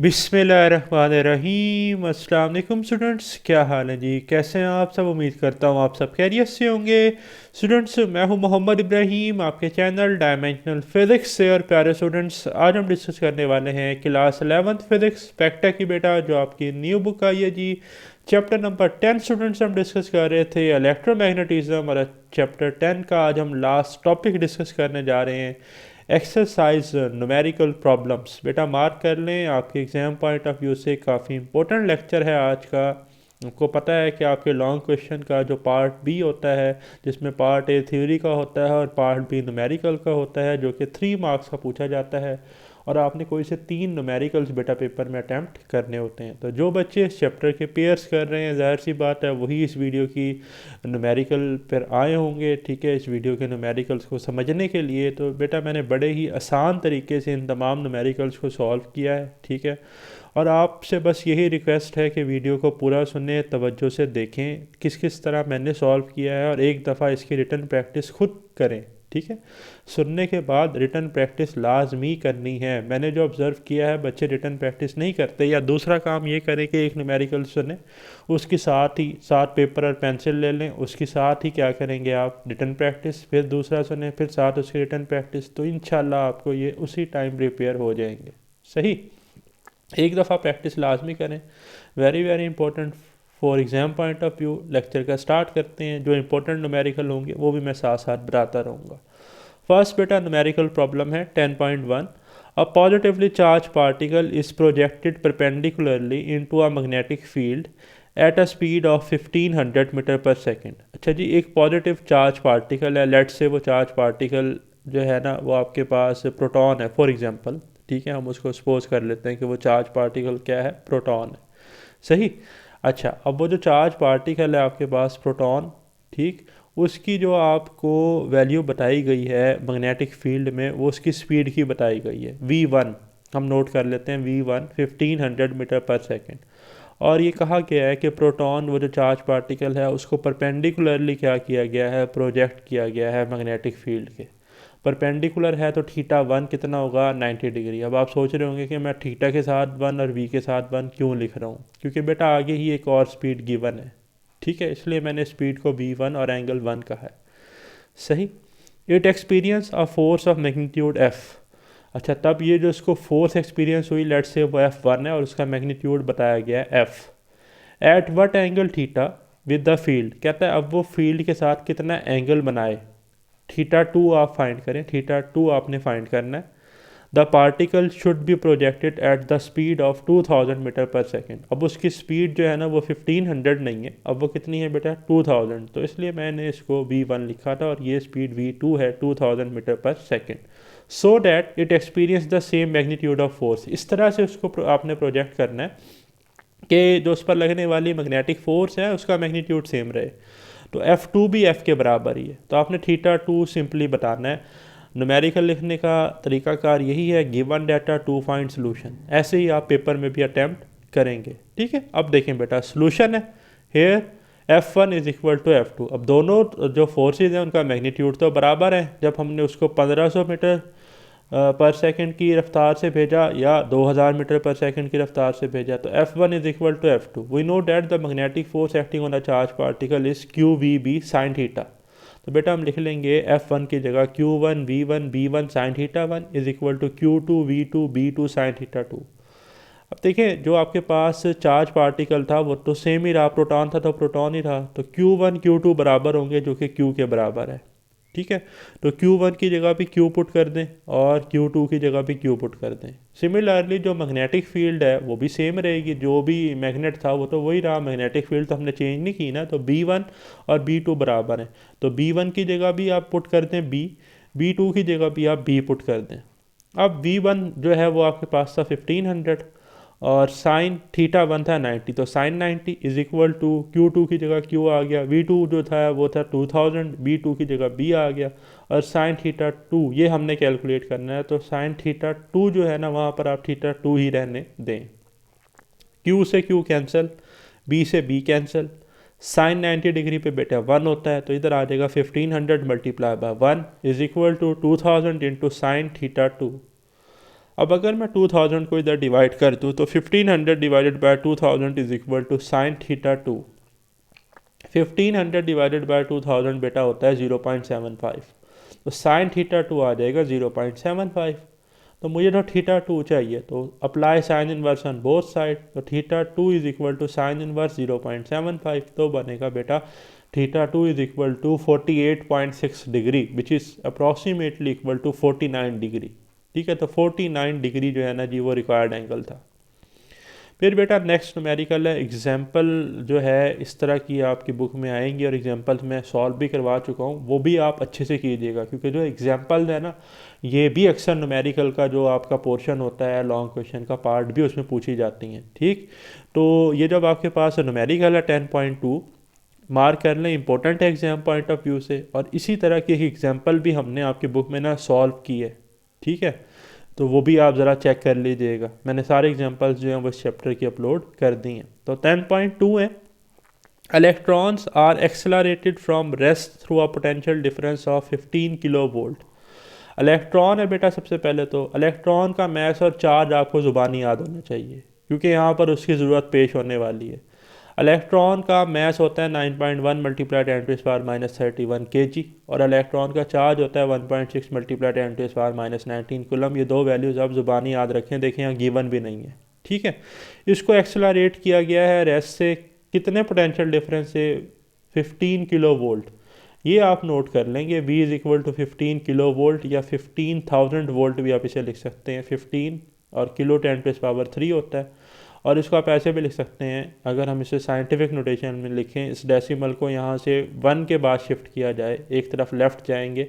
बिस्मिल्लाहिर्रहमानिर्रहीम। अस्सलाम वालेकुम स्टूडेंट्स, क्या हाल है जी? कैसे हैं आप सब? उम्मीद करता हूँ आप सब खैरियत से होंगे। स्टूडेंट्स, मैं हूँ मोहम्मद इब्राहीम, आपके चैनल डायमेंशनल फिज़िक्स से। और प्यारे स्टूडेंट्स, आज हम डिस्कस करने वाले हैं क्लास 11th फिज़िक्स पैक्टा की बेटा, जो आपकी न्यू बुक आई है जी। चैप्टर नंबर 10 स्टूडेंट्स हम डिस्कस कर रहे थे इलेक्ट्रोमैग्नेटिज्म, और चैप्टर 10 का आज हम लास्ट टॉपिक डिस्कस करने जा रहे हैं, एक्सरसाइज न्यूमेरिकल प्रॉब्लम्स। बेटा मार्क कर लें, आपके एग्ज़ाम पॉइंट ऑफ व्यू से काफ़ी इंपॉर्टेंट लेक्चर है आज का। आपको पता है कि आपके लॉन्ग क्वेश्चन का जो पार्ट बी होता है, जिसमें पार्ट ए थ्योरी का होता है और पार्ट बी न्यूमेरिकल का होता है, जो कि 3 मार्क्स का पूछा जाता है, और आपने कोई से 3 न्यूमेरिकल्स बेटा पेपर में अटैम्प्ट करने होते हैं। तो जो बच्चे इस चैप्टर के पेयर्स कर रहे हैं, ज़ाहिर सी बात है वही इस वीडियो की न्यूमेरिकल पर आए होंगे। ठीक है, इस वीडियो के न्यूमेरिकल्स को समझने के लिए तो बेटा मैंने बड़े ही आसान तरीके से इन तमाम न्यूमेरिकल्स को सॉल्व किया है। ठीक है, और आपसे बस यही रिक्वेस्ट है कि वीडियो को पूरा सुने, तवज्जो से देखें किस किस तरह मैंने सॉल्व किया है, और एक दफ़ा इसकी रिटन प्रैक्टिस खुद करें। ठीक है, सुनने के बाद रिटन प्रैक्टिस लाजमी करनी है। मैंने जो ऑब्ज़र्व किया है, बच्चे रिटन प्रैक्टिस नहीं करते, या दूसरा काम ये करें कि एक न्यूमेरिकल सुने, उसके साथ ही साथ पेपर और पेंसिल ले लें, उसके साथ ही क्या करेंगे आप, रिटन प्रैक्टिस, फिर दूसरा सुने, फिर साथ उसकी रिटन प्रैक्टिस, तो इंशाल्लाह आपको ये उसी टाइम प्रिपेयर हो जाएंगे। सही, एक दफ़ा प्रैक्टिस लाजमी करें, very very important for exam point of view. Lecture का स्टार्ट करते हैं। जो इंपॉर्टेंट न्यूमेरिकल होंगे वो भी मैं साथ साथ बताता रहूँगा। फर्स्ट बेटा न्यूमेरिकल प्रॉब्लम है 10.1। A positively charge particle is projected perpendicularly into a magnetic field at a speed of 1500 metre पर सेकेंड। अच्छा जी, एक पॉजिटिव चार्ज पार्टिकल है, लेट से वो चार्ज पार्टिकल जो है ना, वो आपके पास प्रोटॉन है फॉर एग्जांपल। ठीक है, हम उसको सपोज कर लेते हैं कि वो चार्ज पार्टिकल क्या है, प्रोटॉन है। सही। अच्छा, अब वो जो चार्ज पार्टिकल है आपके पास, प्रोटॉन, ठीक, उसकी जो आपको वैल्यू बताई गई है मैग्नेटिक फील्ड में, वो उसकी स्पीड की बताई गई है v1। हम नोट कर लेते हैं v1 1500 मीटर पर सेकेंड। और ये कहा गया है कि प्रोटॉन, वो जो चार्ज पार्टिकल है, उसको परपेंडिकुलरली क्या किया गया है, प्रोजेक्ट किया गया है मैग्नेटिक फील्ड के। परपेंडिकुलर है तो θ1 कितना होगा, 90 डिग्री। अब आप सोच रहे होंगे कि मैं थीटा के साथ 1 और v के साथ 1 क्यों लिख रहा हूँ, क्योंकि बेटा आगे ही एक और स्पीड गिवन है। ठीक है, इसलिए मैंने स्पीड को v1 और एंगल 1 कहा है। सही। It experience a force of magnitude f। अच्छा, तब ये जो इसको फोर्स एक्सपीरियंस हुई, लेट से वो f1 है और उसका मैग्नीट्यूड बताया गया है f। At what angle theta with the field, कहता है अब वो फील्ड के साथ कितना एंगल बनाए। θ2 आप फाइंड करें, θ2 आपने फाइंड करना है। The particle should be projected at the speed of 2000 metre पर सेकेंड। अब उसकी स्पीड जो है ना, वो 1500 नहीं है, अब वो कितनी है बेटा, 2000। तो इसलिए मैंने इसको v1 लिखा था, और ये स्पीड v2 है 2000 मीटर पर second. So that it experience the same magnitude of force. इस तरह से उसको आपने प्रोजेक्ट करना है कि जो उस पर लगने वाली मैग्नेटिक फोर्स है उसका मैग्नीट्यूड सेम रहे। तो F2 भी F के बराबर ही है, तो आपने θ2 सिंपली बताना है। न्यूमेरिकल लिखने का तरीकाकार यही है, given data to find solution. ऐसे ही आप पेपर में भी अटैम्प्ट करेंगे। ठीक है, अब देखें बेटा, सोल्यूशन है hair F1 is equal to F2। अब दोनों जो फोर्सेज हैं उनका मैग्नीट्यूड तो बराबर है। जब हमने उसको 1500 मीटर पर सेकंड की रफ्तार से भेजा या 2000 मीटर पर सेकंड की रफ्तार से भेजा, तो F1 is equal to F2। We know that the magnetic force acting on a charge particle is QVB sin theta. तो बेटा हम लिख लेंगे F1 की जगह Q1 V1 B1 sin θ1 is equal to Q2 V2 B2 sin θ2। अब देखें, जो आपके पास चार्ज पार्टिकल था वो तो सेम ही रहा, प्रोटॉन था तो प्रोटॉन ही रहा, तो Q1 Q2 बराबर होंगे, जो कि Q के बराबर है। ठीक है, तो Q1 की जगह भी Q पुट कर दें और Q2 की जगह भी Q पुट कर दें। सिमिलरली जो मैग्नेटिक फील्ड है वो भी सेम रहेगी, जो भी मैग्नेट था वो तो वही रहा, मैग्नेटिक फील्ड तो हमने चेंज नहीं की ना। तो B1 और B2 बराबर हैं, तो B1 की जगह भी आप पुट कर दें B, B2 की जगह भी आप B पुट कर दें। अब V1 जो है वो आपके पास था 1500, और साइन θ1 था 90, तो sign 90 is equal to Q2 की जगह Q आ गया, V2 जो था वो था 2000, B2 की जगह B आ गया, और साइन θ2 ये हमने कैलकुलेट करना है। तो साइन θ2 जो है ना, वहाँ पर आप θ2 ही रहने दें। Q से Q कैंसिल, B से B कैंसिल, साइन 90 डिग्री पे बेटा 1 होता है, तो इधर आ जाएगा 1500 multiply by 1 is equal to 2000 into sine θ2। अब अगर मैं 2000 को इधर डिवाइड कर दूँ तो 1500 divided by 2000 is equal to sine theta 2। 1500 divided by 2000 बेटा होता है 0.75, तो साइन थीटा 2 आ जाएगा 0.75। तो मुझे तो थीटा 2 चाहिए, तो apply sine inverse on both side, तो theta 2 is equal to sine inverse 0.75, तो बनेगा बेटा theta 2 is equal to 48.6 degree which is approximately equal to 49 degree. ठीक है, तो 49 डिग्री जो है ना जी वो रिक्वायर्ड एंगल था। फिर बेटा नेक्स्ट न्यूमेरिकल है, एग्जाम्पल जो है इस तरह की आपकी बुक में आएंगी और एग्जाम्पल मैं सॉल्व भी करवा चुका हूँ, वो भी आप अच्छे से कीजिएगा, क्योंकि जो एग्जाम्पल है ना ये भी अक्सर न्यूमेरिकल का जो आपका पोर्शन होता है लॉन्ग क्वेश्चन का पार्ट भी उसमें पूछी जाती हैं। ठीक, तो ये जब आपके पास न्यूमेरिकल है 10.2 मार्क कर लें, इंपॉर्टेंट है एग्जाम पॉइंट ऑफ व्यू से, और इसी तरह की एक एग्जाम्पल भी हमने आपकी बुक में ना सॉल्व की है। ठीक है, तो वो भी आप ज़रा चेक कर लीजिएगा, मैंने सारे एग्जांपल्स जो हैं वो इस चैप्टर की अपलोड कर दी हैं। तो 10.2 है, electrons are accelerated from rest through a potential difference of 15 kilo volt. Electron है बेटा, सबसे पहले तो इलेक्ट्रॉन का मैस और चार्ज आपको ज़ुबानी याद होना चाहिए, क्योंकि यहाँ पर उसकी ज़रूरत पेश होने वाली है। इलेक्ट्रॉन का मैस होता है 9.1 मल्टीप्लाई 10⁻³ kg, और इलेक्ट्रॉन का चार्ज होता है 1.6 मल्टीप्लाई 10⁻⁻19 कूलम। ये दो वैल्यूज़ आप ज़ुबानी याद रखें, देखें यहाँ गिवन भी नहीं है। ठीक है, इसको एक्सेलरेट किया गया है रेस्ट से, कितने पोटेंशियल डिफरेंस से, 15 किलो वोल्ट। ये आप नोट कर लेंगे, V is equal to 15 kilo volt या 15,000 वोल्ट भी आप इसे लिख सकते हैं। 15 और किलो 10⁻³ होता है, और इसको आप ऐसे भी लिख सकते हैं, अगर हम इसे साइंटिफिक नोटेशन में लिखें, इस डेसिमल को यहाँ से 1 के बाद शिफ्ट किया जाए, एक तरफ लेफ़्ट जाएंगे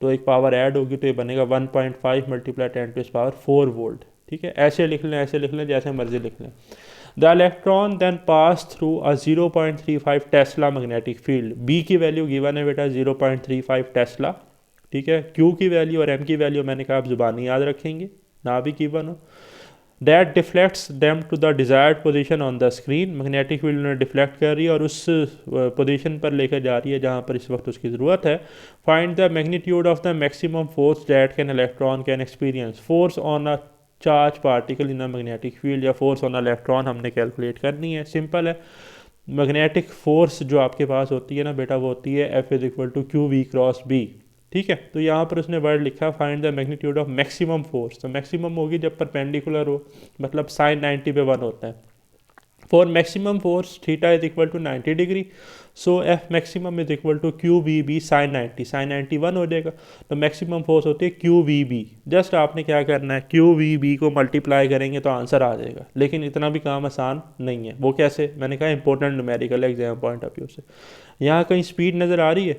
तो एक पावर ऐड होगी, तो ये बनेगा 1.5 मल्टीप्लाई 10⁻⁴ वोल्ट। ठीक है, ऐसे लिख लें, ऐसे लिख लें, जैसे मर्जी लिख लें। The electron then pass through a 0.35 tesla magnetic field. B की वैल्यू गिवन है बेटा 0.35 टेस्ला। ठीक है, क्यू की वैल्यू और एम की वैल्यू मैंने कहा आप ज़ुबानी याद रखेंगे, ना भी गिवन हो। That deflects them to the desired position on the screen. Magnetic field उन्हें डिफ्लेक्ट कर रही है और उस पोजीशन पर लेकर जा रही है जहाँ पर इस वक्त उसकी ज़रूरत है। Find the magnitude of the maximum force that can electron can experience. Force on a charge particle in a magnetic field या फोर्स ऑन अ इलेक्ट्रॉन हमने कैलकुलेट करनी है। सिंपल है, मैग्नेटिक फोर्स जो आपके पास होती है ना बेटा, वो होती है F is equal to QV cross B। ठीक है, तो यहाँ पर उसने वर्ड लिखा find the magnitude of maximum force, तो मैक्सिमम होगी जब परपेंडिकुलर हो, मतलब साइन 90 पे 1 होता है। For maximum force theta is equal to 90 degree, so F maximum is equal to Q V B sine 90, sine 90 1 हो जाएगा, तो मैक्सिमम फोर्स होती है क्यू वी बी। जस्ट आपने क्या करना है, क्यू वी बी को मल्टीप्लाई करेंगे तो आंसर आ जाएगा, लेकिन इतना भी काम आसान नहीं है। वो कैसे, मैंने कहा important numerical exam point of view से। यहाँ कहीं स्पीड नज़र आ रही है,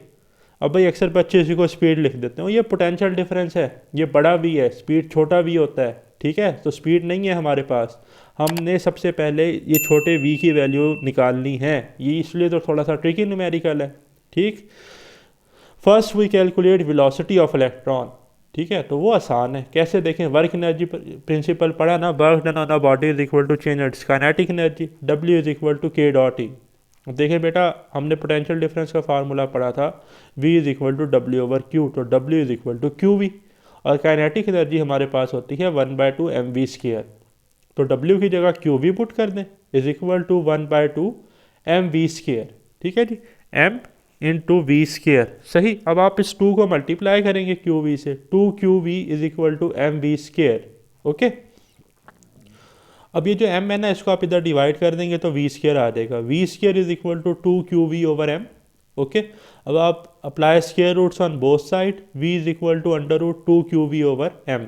अब भाई अक्सर बच्चे इसी को स्पीड लिख देते हैं, ये पोटेंशियल डिफरेंस है, ये बड़ा वी है, स्पीड छोटा वी होता है। ठीक है, तो स्पीड नहीं है हमारे पास, हमने सबसे पहले ये छोटे वी की वैल्यू निकालनी है, ये इसलिए तो थोड़ा सा ट्रिकी न्यूमेरिकल है। ठीक, first we calculate velocity of electron. ठीक है, तो वो आसान है, कैसे देखें, वर्क एनर्जी प्रिंसिपल पढ़ा ना, work done on a body is equal to change its kinetic energy, W is equal to K dot E। देखिए बेटा, हमने पोटेंशियल डिफरेंस का फार्मूला पढ़ा था, V is equal to W over Q, तो W is equal to QV, और kinetic energy हमारे पास होती है 1/2 mv स्क्वायर, तो W की जगह QV पुट कर दें, is equal to 1/2 mv square. ठीक है जी, m इंटू वी स्क्वायर। सही, अब आप इस 2 को मल्टीप्लाई करेंगे QV से, 2QV is equal to mv square. Okay, अब ये जो m है ना, इसको आप इधर डिवाइड कर देंगे तो वी स्क्वायर आ जाएगा, V square is equal to 2QV over m। Okay, अब आप apply square roots on both side, v is equal to √2QV over m।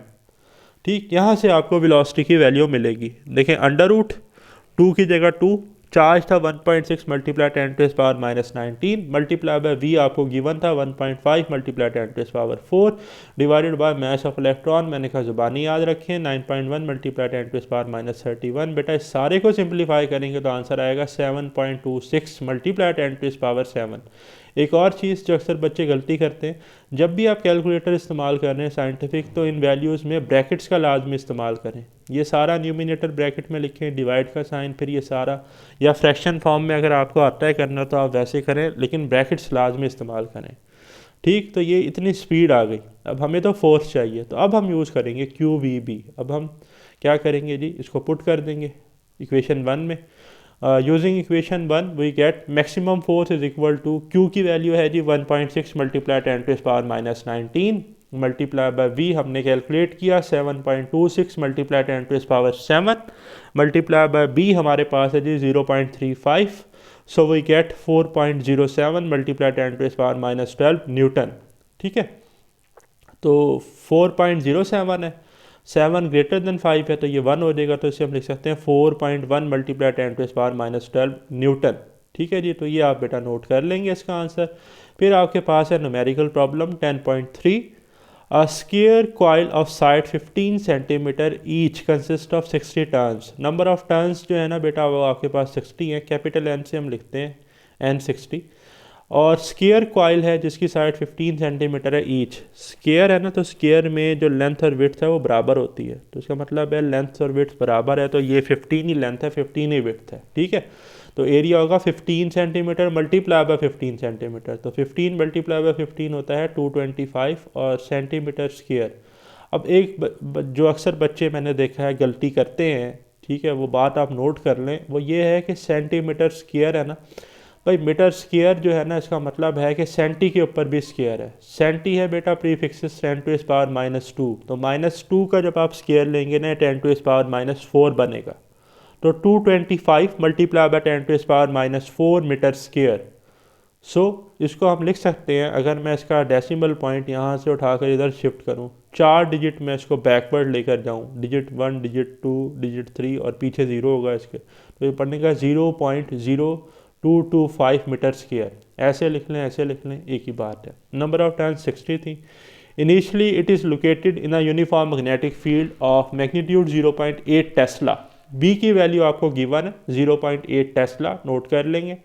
ठीक, यहाँ से आपको वेलोसिटी की वैल्यू मिलेगी। देखें, √2 की जगह 2, चार्ज था 1.6 मल्टीप्लाई 10⁻⁻19 मल्टीप्लाई बाय वी आपको गिवन था 1.5 multiply 10⁻⁴ divided by mass of electron, मैंने कहा ज़ुबानी याद रखें 9.1 मल्टीप्लाई 10⁻⁻31। बेटा इस सारे को सिंप्लीफाई करेंगे तो आंसर आएगा 7.26 मल्टीप्लाई 10⁻⁷। एक और चीज़ जो अक्सर बच्चे गलती करते हैं, जब भी आप कैलकुलेटर इस्तेमाल कर रहे हैं साइंटिफिक, तो इन वैल्यूज़ में ब्रैकेट्स का लाजमी इस्तेमाल करें। ये सारा न्यूमिनेटर ब्रैकेट में लिखें, डिवाइड का साइन, फिर ये सारा, या फ्रैक्शन फॉर्म में अगर आपको आता है करना तो आप वैसे करें, लेकिन ब्रैकेट्स लाजमी इस्तेमाल करें। ठीक, तो ये इतनी स्पीड आ गई। अब हमें तो फोर्स चाहिए, तो अब हम यूज़ करेंगे क्यू वी बी। अब हम क्या करेंगे जी, इसको पुट कर देंगे इक्वेशन 1 में। Using equation 1 we get maximum force is equal to, Q की वैल्यू है जी 1.6 मल्टीप्लाई 10⁻⁻⁹ मल्टीप्लाई बाय वी हमने कैलकुलेट किया 7.26 मल्टीप्लाई 10⁻⁷ मल्टीप्लाई बाय बी हमारे पास है जी 0.35, so we get 4.07 multiply 10⁻⁻12 newton. ठीक है, तो 4.07 है, 7 ग्रेटर देन 5 है, तो ये 1 हो जाएगा, तो इसे हम लिख सकते हैं 4.1 मल्टीप्लाई 10⁻⁻12 न्यूटन। ठीक है जी, तो ये आप बेटा नोट कर लेंगे इसका आंसर। फिर आपके पास है numerical problem 10.3। A square coil of side 15 centimetre each consist of 60 turns. Number of turns जो है ना बेटा वो आपके पास 60 है, कैपिटल एन से हम लिखते हैं n60। और स्क्वायर कॉइल है जिसकी साइड 15 सेंटीमीटर है ईच। स्क्वायर है ना, तो स्क्वायर में जो लेंथ और विड्थ है वो बराबर होती है, तो इसका मतलब है लेंथ और विड्थ बराबर है, तो ये 15 ही लेंथ है, 15 ही विड्थ है। ठीक है, तो एरिया होगा 15 सेंटीमीटर मल्टीप्लाई बाय 15 सेंटीमीटर, तो 15 मल्टीप्लाई बाय 15 होता है 225 और सेंटीमीटर स्क्वायर। अब एक जो अक्सर बच्चे मैंने देखा है गलती करते हैं, ठीक है, वो बात आप नोट कर लें, वो ये है कि सेंटीमीटर स्क्वायर है ना भाई, मीटर स्क्वायर जो है ना इसका मतलब है कि सेंटी के ऊपर भी स्क्वायर है। सेंटी है बेटा प्रीफिक्स 10⁻⁻², तो -2 का जब आप स्क्वायर लेंगे ना 10⁻⁻4 बनेगा, तो 225 मल्टीप्लाई बाय 10⁻⁻4 मीटर स्क्वायर। सो इसको हम लिख सकते हैं, अगर मैं इसका डेसिमल पॉइंट यहाँ से उठाकर इधर शिफ्ट करूँ, 4 डिजिट में इसको बैकवर्ड लेकर जाऊँ, डिजिट 1, डिजिट 2, डिजिट 3 और पीछे 0 होगा इसके, तो ये पढ़ने का 0.0225 मीटर स्क्वायर। ऐसे लिख लें, ऐसे लिख लें, एक ही बात है। नंबर ऑफ टर्न्स 60 थी। Initially it is located in a uniform magnetic field of magnitude 0.8 tesla. B की वैल्यू आपको गिवन है 0.8 टेस्ला, नोट कर लेंगे।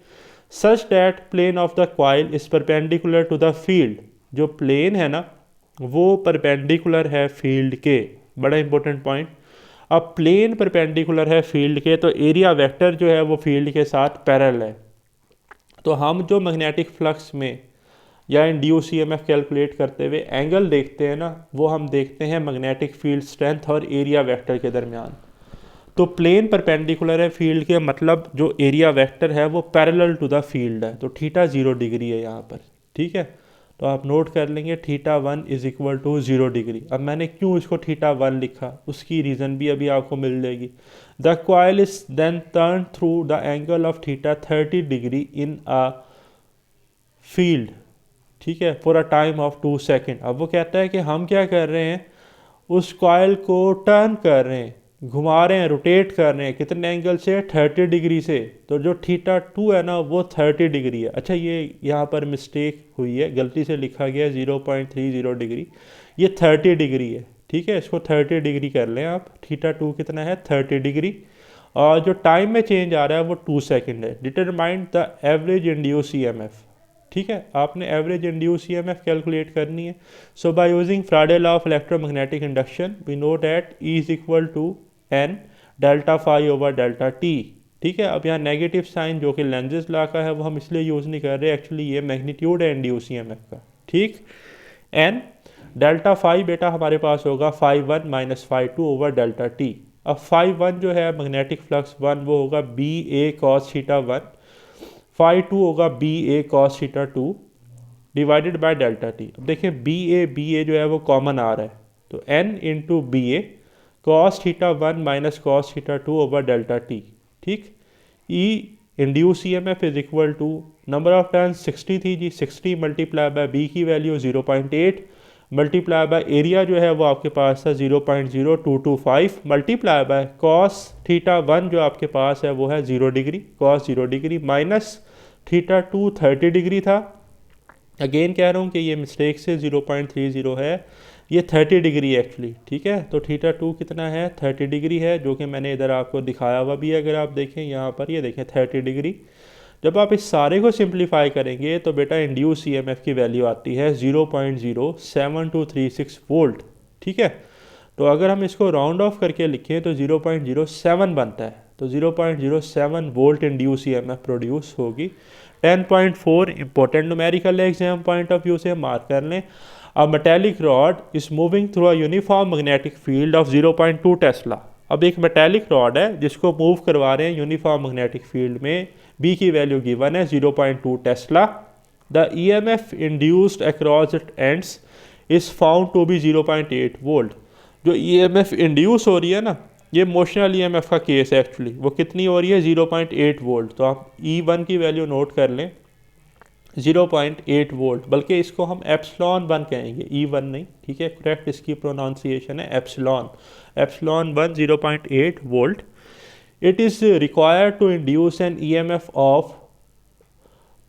Such that plane of the coil is perpendicular to the field. जो plane है ना वो परपेंडिकुलर है फील्ड के, बड़ा इंपॉर्टेंट पॉइंट। अब प्लेन परपेंडिकुलर है फील्ड के, तो एरिया वेक्टर जो है वो फील्ड के साथ पैरेलल है। तो हम जो मैग्नेटिक फ्लक्स में या इंड्यूस ईएमएफ कैलकुलेट करते हुए एंगल देखते हैं ना, वो हम देखते हैं मैग्नेटिक फील्ड स्ट्रेंथ और एरिया वेक्टर के दरमियान। तो प्लेन परपेंडिकुलर है फील्ड के, मतलब जो एरिया वेक्टर है वो पैरेलल टू द फील्ड है, तो थीटा 0 डिग्री है यहाँ पर। ठीक है, तो आप नोट कर लेंगे theta 1 is equal to 0 degree. अब मैंने क्यों इसको थीटा 1 लिखा उसकी रीज़न भी अभी आपको मिल जाएगी। The coil is then turn through the angle of theta 30 degree in a field, ठीक है, for a time of 2 second. अब वो कहता है कि हम क्या कर रहे हैं, उस कॉइल को टर्न कर रहे हैं, घुमा रहे हैं, रोटेट कर रहे हैं, कितने एंगल से, 30 डिग्री से। तो जो थीटा 2 है ना वो 30 डिग्री है। अच्छा, ये यहाँ पर मिस्टेक हुई है, गलती से लिखा गया 0.30 डिग्री, ये 30 डिग्री है। ठीक है, इसको 30 डिग्री कर लें आप। थीटा 2 कितना है, 30 डिग्री, और जो टाइम में चेंज आ रहा है वो 2 सेकेंड है। Determine the average induce EMF. ठीक है, आपने एवरेज इंड्यूस ईएमएफ कैलकुलेट करनी है। So by using Faraday law of electromagnetic induction we know that E is equal to N delta phi over delta T. ठीक है, अब यहाँ नेगेटिव साइन जो कि लेंजेस लॉ का है वो हम इसलिए यूज़ नहीं कर रहे, एक्चुअली ये मैग्नीट्यूड है इंड्यूस ईएमएफ का। ठीक, एन डेल्टा फाई बेटा हमारे पास होगा φ1 माइनस φ2 ओवर डेल्टा टी। अब φ1 जो है मैग्नेटिक फ्लक्स 1 वो होगा बी ए कॉस थीटा 1, φ2 होगा B A cos theta 2 divided by delta T. अब देखिए बी ए जो है वो कॉमन आ रहा है, तो N into B A cos theta 1 minus cos theta 2 over delta T. ठीक, E induce EMF is equal to, number of turns 60 थी जी, 60 मल्टीप्लाई बाय बी की वैल्यू 0.8 मल्टीप्लाई बाय एरिया जो है वो आपके पास था 0.0225 मल्टीप्लाई बाय कॉस थीटा 1 जो आपके पास है वो है 0 degree, cos 0 degree minus theta 2 30 degree था। अगेन कह रहा हूँ कि ये मिस्टेक से 0.30 है, ये 30 डिग्री एक्चुअली। ठीक है, तो थीटा 2 कितना है, 30 डिग्री है, जो कि मैंने इधर आपको दिखाया हुआ भी है। अगर आप देखें यहाँ पर, ये देखें 30 डिग्री। जब आप इस सारे को सिंप्लीफाई करेंगे तो बेटा इंड्यूस ईएमएफ की वैल्यू आती है 0.07236 वोल्ट। ठीक है, तो अगर हम इसको राउंड ऑफ करके लिखें तो 0.07 बनता है, तो 0.07 वोल्ट इंड्यूस ईएमएफ प्रोड्यूस होगी। 10.4 इंपॉर्टेंट न्यूमेरिकल है, एग्जाम पॉइंट ऑफ व्यू से मार्क कर लें। A metallic rod is moving through a uniform magnetic field of 0.2 Tesla. अब एक मेटेलिक रॉड है जिसको मूव करवा रहे हैं यूनिफॉर्म मैग्नेटिक फील्ड में, बी की वैल्यू गिवन है 0.2 tesla. The EMF induced across it ends is found to be 0.8 volt. जो ईएमएफ इंड्यूस हो रही है ना, ये मोशनल ईएमएफ का केस है एक्चुअली, वो कितनी हो रही है 0.8 वोल्ट। तो आप E1 की वैल्यू नोट कर लें 0.8 वोल्ट, बल्कि इसको हम एप्सिलॉन 1 कहेंगे, E1 नहीं, ठीक है। करेक्ट इसकी प्रोनाउंसिएशन है epsilon, epsilon 1 0.8 volt. It is required to induce an EMF of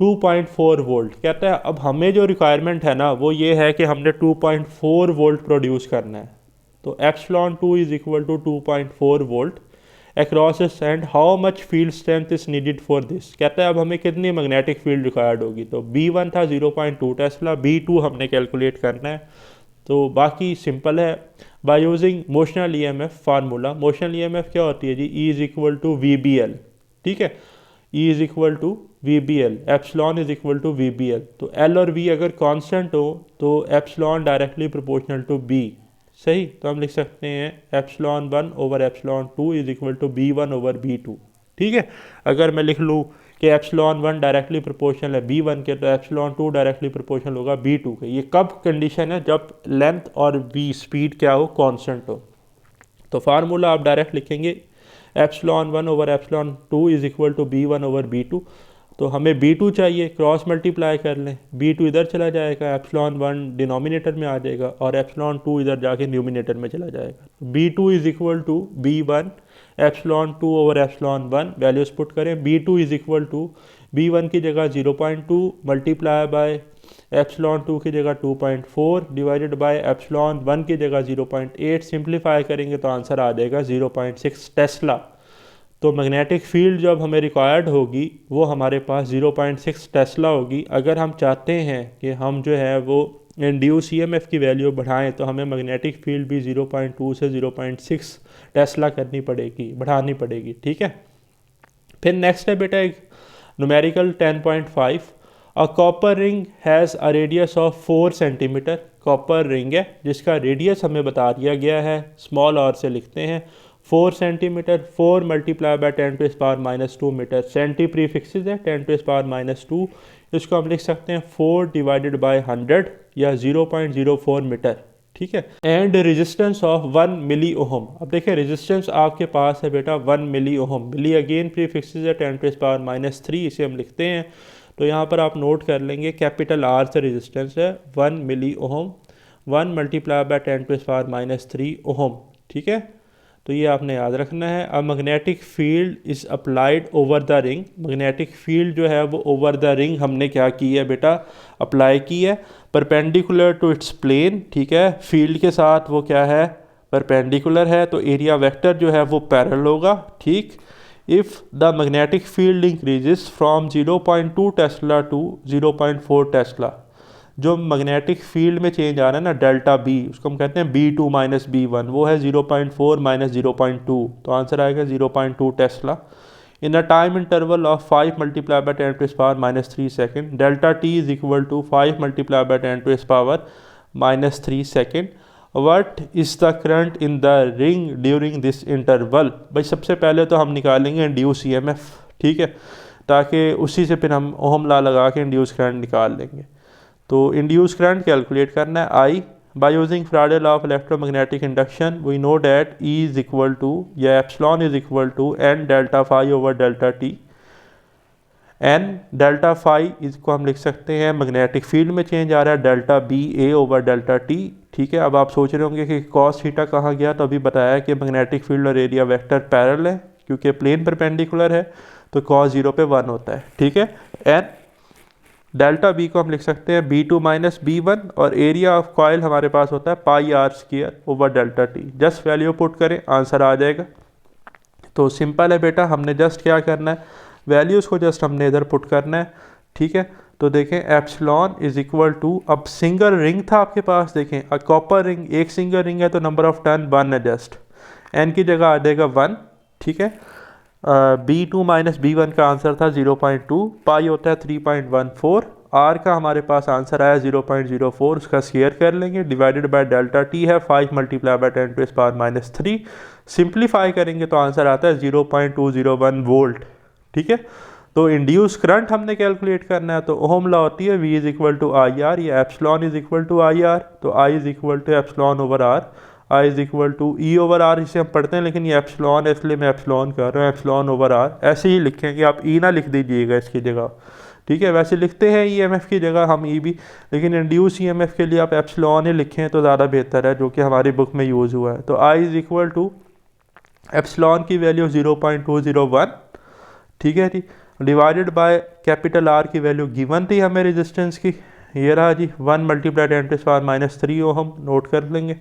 2.4 volt. कहता है अब हमें जो रिक्वायरमेंट है ना वो ये है कि हमने 2.4 वोल्ट प्रोड्यूस करना है। तो epsilon 2 is equal to 2.4 volt across a sand. How much field strength is needed for this. कहता है अब हमें कितनी मैग्नेटिक फील्ड रिक्वायर्ड होगी। तो B1 था 0.2 टेस्ला, B2 हमने कैलकुलेट करना है। तो बाकी सिंपल है, by using motional EMF formula. Motional EMF क्या होती है जी, E is equal to VBL, ठीक है। E is equal to VBL, epsilon is equal to VBL। तो L और V अगर कांस्टेंट हो तो epsilon directly proportional to B, सही। तो हम लिख सकते हैं epsilon 1 over epsilon 2 is equal to B1 over B2, ठीक है। अगर मैं लिख लूँ कि एप्सिलॉन 1 डायरेक्टली प्रोपोर्शनल है B1 के, तो एप्सिलॉन 2 डायरेक्टली प्रोपोर्शनल होगा B2 के। ये कब कंडीशन है, जब लेंथ और V स्पीड क्या हो, कांस्टेंट हो। तो फार्मूला आप डायरेक्ट लिखेंगे epsilon 1 over epsilon 2 is equal to B1 over B2। तो हमें B2 चाहिए, क्रॉस मल्टीप्लाई कर लें, B2 इधर चला जाएगा, एप्सिलॉन 1 डिनोमिनेटर में आ जाएगा और एप्सिलॉन 2 इधर जाके न्यूमिनेटर में चला जाएगा। B2 is equal to B1 epsilon 2 over epsilon 1, values put करें। B2 is equal to B1 की जगह 0.2 मल्टीप्लाई बाय एप्सिलॉन 2 की जगह 2.4 डिवाइडेड बाय एप्सिलॉन 1 की जगह 0.8। सिंप्लीफाई करेंगे तो आंसर आ जाएगा 0.6 टेस्ला। तो मैग्नेटिक फील्ड जब हमें रिक्वायर्ड होगी वो हमारे पास 0.6 टेस्ला होगी। अगर हम चाहते हैं कि हम जो है वो इंड्यूस EMF की वैल्यू बढ़ाएं तो हमें मैग्नेटिक फील्ड भी 0.2 से 0.6 टेस्ला करनी पड़ेगी, बढ़ानी पड़ेगी, ठीक है। फिर नेक्स्ट है बेटा एक numerical 10.5। A copper ring has a radius of 4 centimetre. Copper ring है जिसका रेडियस हमें बता दिया गया है, स्मॉल r से लिखते हैं 4 centimetre. 4 multiply by 10⁻⁻2 metre, centi prefixes है 10⁻⁻2। इसको हम लिख सकते हैं 4 डिवाइडेड बाय 100 या 0.04 मीटर, ठीक है। And resistance of 1 milli ohm. अब देखें रेजिस्टेंस आपके पास है बेटा 1 milli ohm, milli again prefixes है 10⁻⁻3, इसे हम लिखते हैं। तो यहाँ पर आप नोट कर लेंगे कैपिटल R से रेजिस्टेंस है 1 milli ohm, 1 multiply by 10⁻⁻3 ohm, ठीक है। तो ये आपने याद रखना है। अब magnetic field is applied over the ring. Magnetic field जो है वो ओवर द रिंग हमने क्या की है बेटा, अप्लाई की है परपेंडिकुलर टू इट्स प्लेन, ठीक है। फील्ड के साथ वो क्या है, परपेंडिकुलर है, तो एरिया वेक्टर जो है वो पैरेलल होगा, ठीक। If the magnetic field increases from 0.2 tesla to 0.4 tesla. जो मैग्नेटिक फील्ड में चेंज आ रहा है ना डेल्टा B, उसको हम कहते हैं B2 माइनस B1, वो है 0.4 माइनस 0.2, तो आंसर आएगा 0.2 tesla. In a time interval of 5 multiply by 10⁻³ second, delta T is equal to 5 multiply by 10⁻³ second. What is the current in the ring during this interval. भाई सबसे पहले तो हम निकालेंगे इंड्यूस EMF, ठीक है, ताकि उसी से फिर हम ओहम लॉ लगा के इंड्यूस करंट निकाल लेंगे। तो इंड्यूस करंट कैलकुलेट करना है I by using Faraday law of electromagnetic induction. We know that E is equal to या epsilon is equal to n delta phi over delta T। n delta phi इसको हम लिख सकते हैं magnetic field में change आ रहा है delta BA over delta T, ठीक है। अब आप सोच रहे होंगे कि cos थीटा कहाँ गया, तो अभी बताया कि मैग्नेटिक फील्ड और एरिया वेक्टर पैरेलल है, क्योंकि प्लेन परपेंडिकुलर है तो cos 0 पे 1 होता है, ठीक है। n डेल्टा B को हम लिख सकते हैं B2 माइनस B1 और एरिया ऑफ कॉइल हमारे पास होता है पाई r² over delta T। Just value put करें आंसर आ जाएगा। तो सिंपल है बेटा, हमने जस्ट क्या करना है, वैल्यूज़ को जस्ट हमने इधर पुट करना है, ठीक है। तो देखें एप्सिलॉन इज इक्वल टू, अब सिंगल रिंग था आपके पास, देखें कॉपर रिंग, एक सिंगल रिंग है तो नंबर ऑफ टर्न 1 है, जस्ट n की जगह आ जाएगा 1, ठीक है। B2 माइनस B1 का आंसर था 0.2, पाई होता है 3.14, आर का हमारे पास आंसर आया 0.04, उसका स्क्वायर कर लेंगे, डिवाइडेड बाय डेल्टा टी है 5 मल्टीप्लाई बाय 10⁻³ सिंप्लीफाई करेंगे तो आंसर आता है 0.201 वोल्ट। ठीक है, तो इंड्यूस करंट हमने कैलकुलेट करना है, तो ओहम लॉ होती है V is equal to I R, या epsilon is equal to I R, तो I is equal to epsilon over R, I is equal to E over R, इसे हम पढ़ते हैं लेकिन ये एप्सलॉन है इसलिए मैं एप्सलॉन कर रहा हूँ, एप्सलॉन ओवर आर ऐसे ही लिखेंगे, आप E ना लिख दीजिएगा इसकी जगह। ठीक है, वैसे लिखते हैं EMF की जगह हम E भी, लेकिन इंड्यूस EMF के लिए आप एप्सलॉन ही लिखें तो ज़्यादा बेहतर है, जो कि हमारी बुक में यूज़ हुआ है। तो I is equal to epsilon की वैल्यू 0.201, ठीक है जी, डिवाइडेड बाय कैपिटल आर की वैल्यू गिवन थी हमें रेजिस्टेंस की, ये रहा जी 1 मल्टीप्लाई 10⁻³ ओहम, नोट कर लेंगे।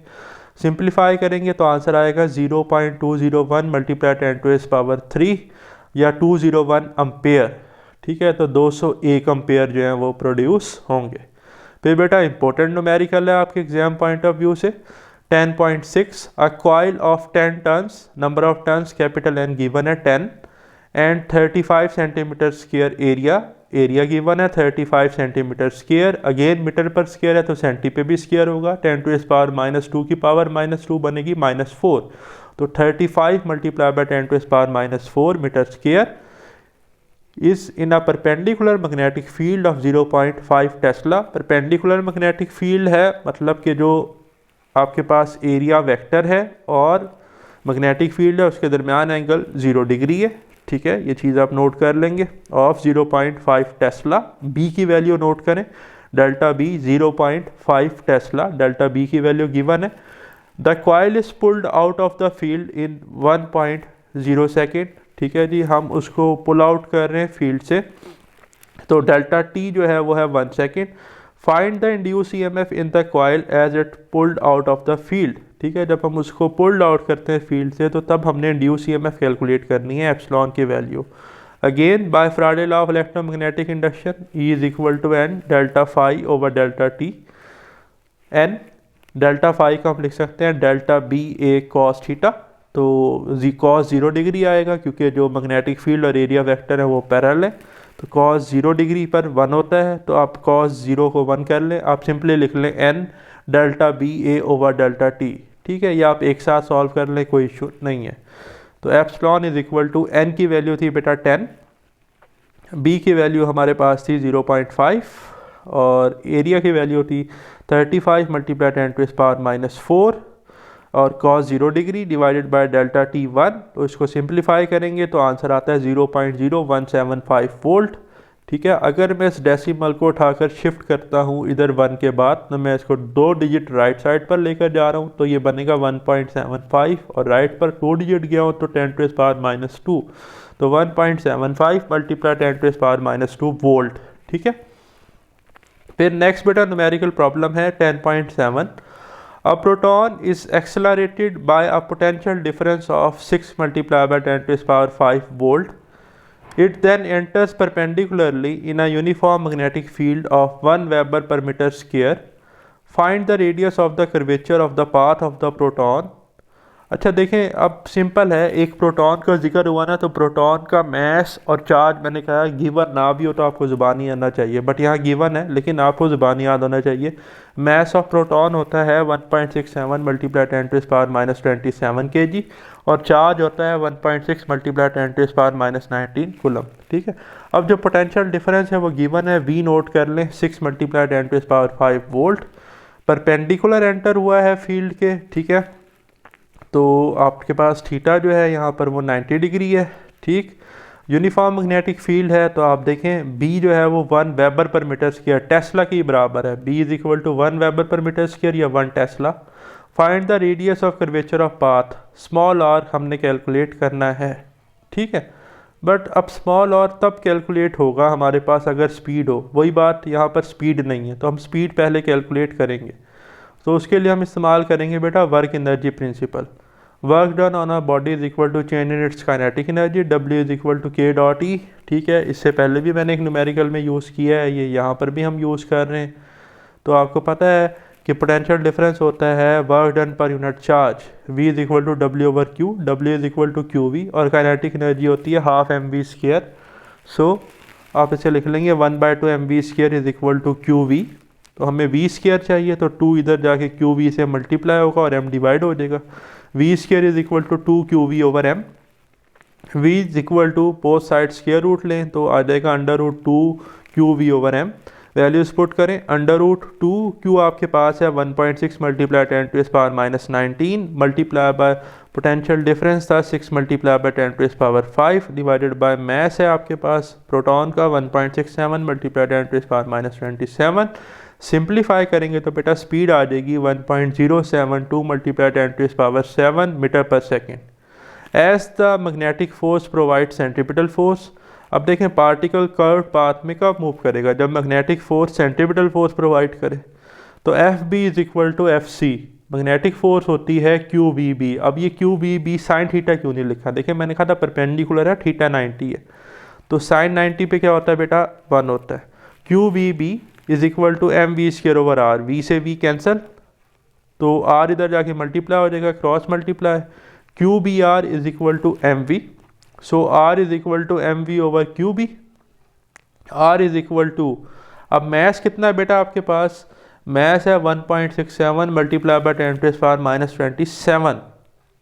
सिंप्लीफाई करेंगे तो आंसर आएगा 0.201 मल्टीप्लाई 10⁻³ या 201 अम्पेयर। ठीक है, तो 201 अम्पेयर जो है वो प्रोड्यूस होंगे। फिर बेटा इंपॉर्टेंट न्यूमेरिकल है आपके एग्जाम पॉइंट ऑफ व्यू से, 10.6 a coil of 10 turns, number of turns capital N given है 10 and 35 centimetre square area given है 35 सेंटीमीटर स्क्वायर, अगेन मीटर पर स्क्वायर है तो सेंटी पे भी स्क्वायर होगा, 10⁻² की पावर -2 बनेगी -4, तो 35 multiply by 10⁻⁴ metre square is in a perpendicular magnetic field of 0.5 tesla. Perpendicular magnetic field है मतलब कि जो आपके पास एरिया वेक्टर है और मैग्नेटिक फील्ड है उसके दरमियान एंगल 0 डिग्री है। ठीक है, ये चीज़ आप नोट कर लेंगे, ऑफ 0.5 टेस्ला। बी की वैल्यू नोट करें, delta B 0.5 tesla, delta B की वैल्यू गिवन है। The coil is pulled out of the field in 1.0 second. ठीक है जी, हम उसको पुल आउट कर रहे हैं फील्ड से, तो डेल्टा टी जो है वो है 1 second. Find the induce EMF in the coil as it pulled out of the field. ठीक है, जब हम उसको पुल्ड आउट करते हैं फील्ड से तो तब हमने इंड्यूस EMF कैलकुलेट करनी है, एप्सिलॉन की value. Again by Faraday law of electromagnetic induction, E is equal to N delta phi over delta T. N delta phi को हम लिख सकते हैं delta B A cos theta, तो कॉस 0 डिग्री आएगा क्योंकि जो मैग्नेटिक फील्ड और एरिया वेक्टर है वो पैरेलल है, तो कॉस 0 डिग्री पर 1 होता है, तो आप कॉस 0 को 1 कर लें, आप सिंपली लिख लें N डेल्टा बी ए ओवर डेल्टा टी। ठीक है, ये आप एक साथ सॉल्व कर लें, कोई इशू नहीं है। तो epsilon is equal to N की वैल्यू थी बेटा 10, B की वैल्यू हमारे पास थी 0.5 और एरिया की वैल्यू थी 35 मल्टीप्लाई 10⁻⁴ और cos 0 degree divided by delta T 1, तो इसको सिंप्लीफाई करेंगे तो आंसर आता है 0.0175 वोल्ट। ठीक है, अगर मैं इस डेसिमल को उठाकर शिफ्ट करता हूँ इधर 1 के बाद, तो मैं इसको 2 डिजिट राइट साइड पर लेकर जा रहा हूँ तो ये बनेगा 1.75, और राइट पर 2 डिजिट गया हूँ तो 10⁻⁻², तो 1.75 मल्टीप्लाई 10⁻⁻² वोल्ट। ठीक है, फिर नेक्स्ट बेटा न्यूमेरिकल प्रॉब्लम है 10.7। A proton is accelerated by a potential difference of 6 multiplied by 10⁵ volt. It then enters perpendicularly in a uniform magnetic field of 1 Weber per meter square. Find the radius of the curvature of the path of the proton. अच्छा देखें, अब simple है, एक proton का जिक्र हुआ ना, तो प्रोटॉन का मैस और चार्ज मैंने कहा गिवन ना भी हो तो आपको ज़ुबानी आना चाहिए, बट यहाँ गिवन है लेकिन आपको ज़ुबानी याद होना चाहिए। मैस ऑफ प्रोटॉन होता है 1.67 मल्टीप्लाई 10⁻⁻27 kg और चार्ज होता है 1.6 मल्टीप्लाई 10⁻⁻19 कूलम। ठीक है, अब जो पोटेंशियल डिफरेंस है वो गिवन है, V नोट कर लें 6 मल्टीप्लाई 10⁵ वोल्ट, परपेंडिकुलर एंटर हुआ है फील्ड के। ठीक है, तो आपके पास थीटा जो है यहाँ पर वो 90 डिग्री है। ठीक, यूनिफॉर्म मैग्नेटिक फील्ड है, तो आप देखें B जो है वो 1 वेबर पर मीटर स्क्वायर टेस्ला की बराबर है, B is equal to 1 weber पर मीटर स्क्वायर या 1 tesla. Find the radius of curvature of path, small R हमने कैलकुलेट करना है। ठीक है, बट अब स्मॉल आर तब कैलकुलेट होगा हमारे पास अगर स्पीड हो, वही बात यहाँ पर स्पीड नहीं है, तो हम स्पीड पहले कैलकुलेट करेंगे। तो उसके लिए हम इस्तेमाल करेंगे बेटा work energy principle. Work done on a body is equal to change in its kinetic energy, W is equal to K dot E। ठीक है, इससे पहले भी मैंने एक न्यूमेरिकल में यूज़ किया है, ये यहाँ पर भी हम यूज़ कर रहे हैं। तो आपको पता है कि पोटेंशियल डिफरेंस होता है work done per unit charge, V is equal to W over Q, W is equal to QV, और काइनेटिक एनर्जी होती है 12 mv²। सो आप इसे लिख लेंगे 1/2 mv² is equal to Q V. तो हमें v² चाहिए तो 2 इधर जाके क्यू वी से मल्टीप्लाई होगा और m डिवाइड हो जाएगा। v² is equal to 2 Q V over m। v is equal to both side square root लें तो आ जाएगा √2 Q V over m। Values put करें, √2 क्यू आपके पास है 1.6 multiply 10⁻⁻19 multiply by potential difference था 6 multiply by 10⁻5 divided by mass है आपके पास प्रोटॉन का 1.67 मल्टीप्लाई 10⁻27। सिंप्लीफाई करेंगे तो बेटा स्पीड आ जाएगी 1.072 मल्टीप्लाई 10⁻7 मीटर पर second. As the magnetic force provide centripetal force. अब देखें पार्टिकल कर्व पाथ में कब मूव करेगा, जब magnetic force centripetal force provide करे। तो F B is equal to F C, magnetic force होती है क्यू वी बी। अब ये Q V B sine theta क्यों नहीं लिखा, देखिए मैंने कहा था परपेंडिकुलर है, थीटा 90 है, तो साइन 90 पे क्या होता है बेटा 1 होता है। Q V B is equal to mv² over R, V से वी कैंसिल तो आर इधर जाके मल्टीप्लाई हो जाएगा, cross multiply. Q B R is equal to M V, so R is equal to M V over Q B. R is equal to, अब mass कितना है बेटा आपके पास, मैस है 1.67 मल्टीप्लाई बाय 10⁻⁻27,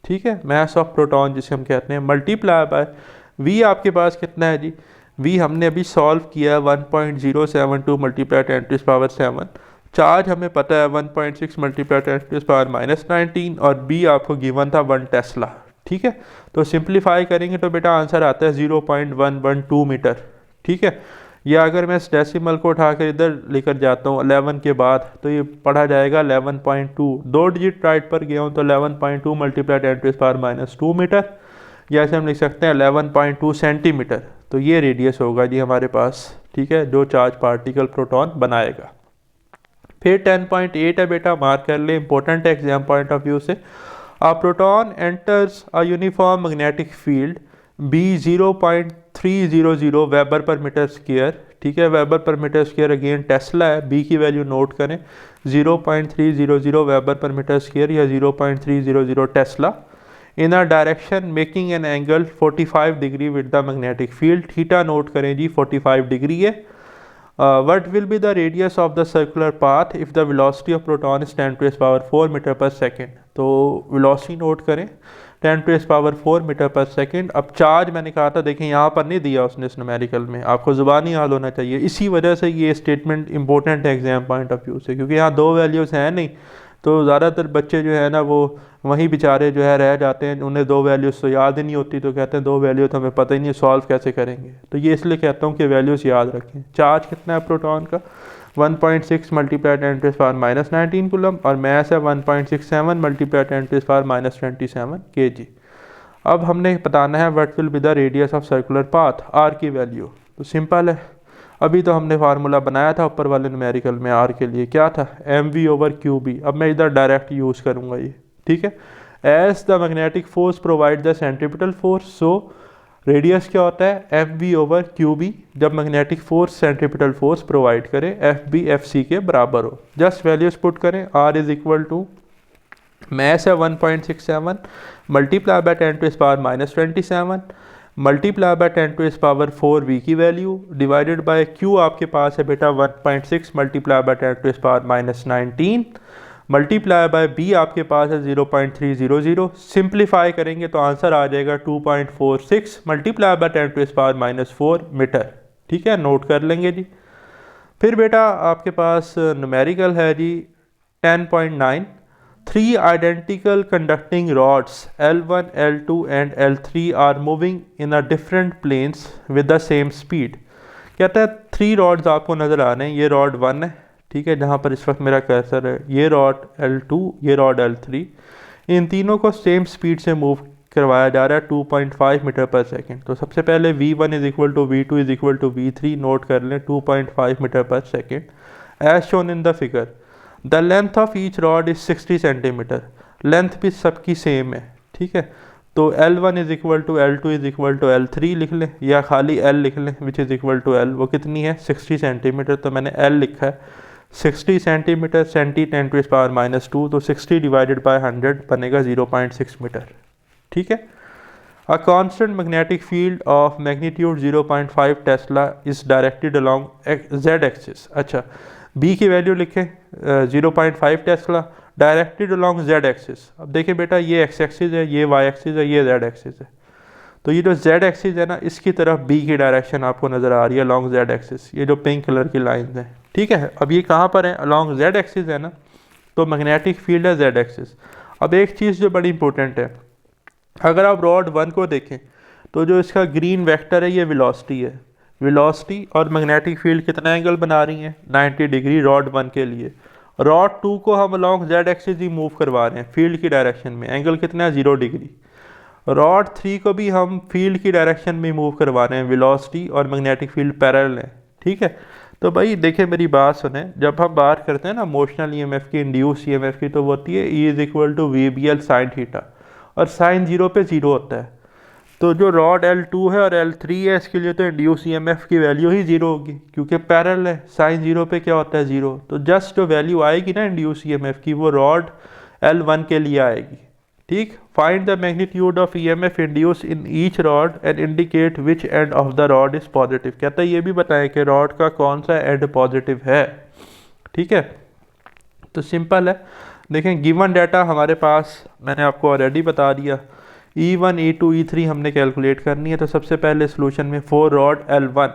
ठीक है, मैस ऑफ प्रोटॉन जिसे हम कहते हैं, मल्टीप्लाई बाय वी आपके पास कितना है जी, वी हमने अभी सॉल्व किया है 1.072 मल्टीप्लाई 10⁻7। चार्ज हमें पता है 1.6 मल्टीप्लाई 10⁻⁻19 और बी आपको गिवन था 1 टेस्ला, ठीक है। तो सिंप्लीफाई करेंगे तो बेटा आंसर आता है 0.112 मीटर, ठीक है। या अगर मैं इस डेसिमल को उठाकर इधर लेकर जाता हूँ 11 के बाद तो ये पढ़ा जाएगा 11.2, 2 डिजिट राइट पर गया हूँ तो 11.2 मल्टीप्लाई 10⁻⁻2 मीटर, या ऐसे हम लिख सकते हैं 11.2 सेंटीमीटर। तो ये रेडियस होगा जी हमारे पास, ठीक है, जो चार्ज पार्टिकल प्रोटॉन बनाएगा। फिर 10.8 है बेटा, मार्क कर ले, इंपॉर्टेंट है एग्जाम पॉइंट ऑफ व्यू से। A proton enters a uniform magnetic field B 0.300 weber पर मीटर स्क्वायर, ठीक है, वेबर पर मीटर स्क्वायर अगेन टेस्ला है, B की वैल्यू नोट करें 0.300 वेबर पर मीटर स्क्वायर या 0.300 tesla in a direction making an angle 45 degree with the magnetic field. Theta note करें जी 45 डिग्री है। What will be the radius of the circular path if the velocity of proton is 10⁻4 metre पर second. तो velocity note करें 10⁻4 metre पर second. अब charge मैंने कहा था, देखें यहाँ पर नहीं दिया उसने इस न्यूमेरिकल में, आपको ज़ुबानी याद होना चाहिए, इसी वजह से ये स्टेटमेंट इंपॉर्टेंट है एग्जाम पॉइंट ऑफ व्यू से, क्योंकि यहाँ 2 वैल्यूज़ हैं नहीं, तो ज़्यादातर बच्चे जो है ना वो वहीं बेचारे जो है रह जाते हैं, उन्हें 2 वैल्यूज़ तो याद ही नहीं होती, तो कहते हैं 2 वैल्यू तो हमें पता ही नहीं सॉल्व कैसे करेंगे। तो ये इसलिए कहता हूँ कि वैल्यूज़ याद रखें। चार्ज कितना है प्रोटॉन का 1.6 मल्टीप्लाई 10⁻⁻19 कूलम और मैस है 1.67 मल्टीप्लाई 10⁻⁻27 kg। अब हमने बताना है what will be the radius of circular path, R की वैल्यू। तो सिंपल है, अभी तो हमने फार्मूला बनाया था ऊपर वाले न्यूमेरिकल में, आर के लिए क्या था mv ओवर क्यू बी। अब मैं इधर डायरेक्ट यूज़ करूँगा ये, ठीक है। As the magnetic force provide the centripetal force, so radius क्या होता है mv ओवर क्यू बी, जब magnetic force centripetal force provide करे एफ बी एफ सी के बराबर हो। जस्ट वैल्यूज पुट करें, R is equal to mass है 1.67 multiply by 10⁻⁻27 multiply by 10⁻4 V की वैल्यू डिवाइडेड बाय क्यू आपके पास है बेटा 1.6 multiply by 10⁻⁻19 multiply by B आपके पास है 0.300। सिंप्लीफाई करेंगे तो आंसर आ जाएगा 2.46 मल्टीप्लाई बाय 10⁻4 मीटर, ठीक है, नोट कर लेंगे जी। फिर बेटा आपके पास न्यूमेरिकल है जी 10.9, 3 identical conducting rods L1, L2 and L3 are moving in a different planes with the same speed। कहता है 3 rods आपको नज़र आ रहे हैं, ये रॉड 1 है, ठीक है, जहाँ पर इस वक्त मेरा कर्सर है, ये रॉड L2, ये रॉड L3, इन तीनों को सेम स्पीड से मूव करवाया जा रहा है 2.5 मीटर पर सेकेंड। तो सबसे पहले V1 is equal to V2 is equal to V3 note कर लें 2.5 मीटर पर second as shown in the figure. The length of each rod is 60 centimetre, length भी सबकी सेम है, ठीक है। तो L1 is equal to L2 is equal to L3 लिख लें या खाली L लिख लें which is equal to L, वो कितनी है 60 सेंटीमीटर, तो मैंने L लिखा है 60 सेंटीमीटर, 10⁻⁻2, तो 60 डिवाइडेड बाय 100 बनेगा 0.6 मीटर, ठीक है। A constant magnetic field of magnitude 0.5 Tesla is directed along z axis। अच्छा, b की वैल्यू लिखें 0.5 Tesla, directed along z axis. अब देखिए बेटा, ये x एक्सिस है, ये y एक्सिस है, ये z एक्सिस है। तो ये जो z एक्सिस है ना, इसकी तरफ b की डायरेक्शन आपको नज़र आ रही है along z एक्सिस, ये जो पिंक कलर की लाइन है, ठीक है। अब ये कहाँ पर है? along z एक्सिस है ना, तो मैग्नेटिक फील्ड है z एक्सिस। अब एक चीज़ जो बड़ी इंपॉर्टेंट है, अगर आप रॉड 1 को देखें तो जो इसका ग्रीन वेक्टर है ये वेलोसिटी है। वेलोसिटी और मैग्नेटिक फील्ड कितना एंगल बना रही हैं? 90 डिग्री रॉड 1 के लिए। रॉड 2 को हम अलॉन्ग z एक्सिस ही मूव करवा रहे हैं फील्ड की डायरेक्शन में, एंगल कितना है? 0 डिग्री। रॉड 3 को भी हम फील्ड की डायरेक्शन में मूव करवा रहे हैं, वेलोसिटी और मैग्नेटिक फील्ड पैरेलल है, ठीक है। तो भाई देखिए, मेरी बात सुने, जब हम बात करते हैं ना मोशनल ईएमएफ की, इंड्यूस ईएमएफ की, तो वो होती है E is equal to VBL sine theta, और साइन 0 पे 0 होता है। तो जो रॉड L2 है और L3 है, इसके लिए तो इंड्यूस ईएमएफ की वैल्यू ही 0 होगी, क्योंकि पैरेलल है। साइन 0 पे क्या होता है? 0। तो जस्ट जो वैल्यू आएगी ना इंड्यूस ईएमएफ की, वो रॉड L1 के लिए आएगी, ठीक। Find the magnitude of EMF induce in each rod and indicate which end of the rod is positive. कहता है ये भी बताएं कि रॉड का कौन सा एंड पॉजिटिव है, ठीक है। तो सिंपल है, देखें गिवन डाटा हमारे पास मैंने आपको ऑलरेडी बता दिया। E1, E2, E3 हमने कैलकुलेट करनी है। तो सबसे पहले सोल्यूशन में फॉर रॉड L1,